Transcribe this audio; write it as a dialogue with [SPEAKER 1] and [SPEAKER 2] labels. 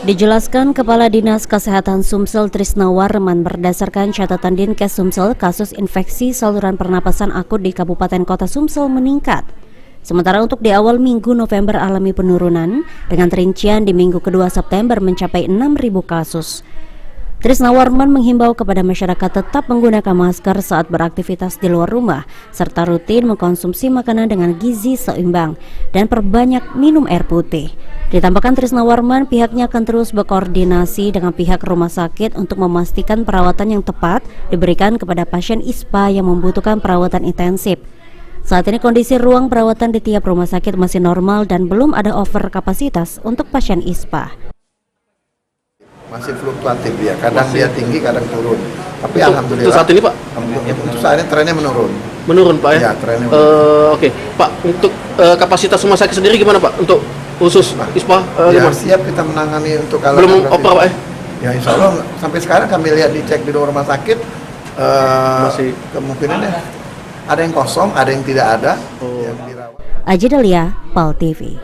[SPEAKER 1] Dijelaskan Kepala Dinas Kesehatan Sumsel Trisna Warman, berdasarkan catatan Dinkes Sumsel, kasus infeksi saluran pernapasan akut di Kabupaten Kota Sumsel meningkat. Sementara untuk di awal minggu November alami penurunan, dengan rincian di minggu kedua September mencapai 6.000 kasus. Trisna Warman menghimbau kepada masyarakat tetap menggunakan masker saat beraktivitas di luar rumah, serta rutin mengkonsumsi makanan dengan gizi seimbang dan perbanyak minum air putih. Ditambahkan Trisna Warman, pihaknya akan terus berkoordinasi dengan pihak rumah sakit untuk memastikan perawatan yang tepat diberikan kepada pasien ISPA yang membutuhkan perawatan intensif. Saat ini kondisi ruang perawatan di tiap rumah sakit masih normal dan belum ada over kapasitas untuk pasien ISPA.
[SPEAKER 2] Masih fluktuatif ya, kadang dia tinggi, kadang turun. Tapi alhamdulillah.
[SPEAKER 3] Untuk saat ini Pak?
[SPEAKER 2] Untuk saat ini trennya menurun.
[SPEAKER 3] Menurun Pak ya?
[SPEAKER 2] Ya, trennya menurun.
[SPEAKER 3] Oke, Pak, untuk kapasitas rumah sakit sendiri gimana Pak? Untuk khusus ISPA?
[SPEAKER 2] Ya, siap kita menangani untuk kalau
[SPEAKER 3] belum oper Pak ya?
[SPEAKER 2] Ya insya Allah sampai sekarang kami lihat dicek di rumah sakit
[SPEAKER 3] masih
[SPEAKER 2] kemungkinannya ada yang kosong, ada yang tidak ada. Yang dirawat.
[SPEAKER 1] Aji Dalia, PAL TV.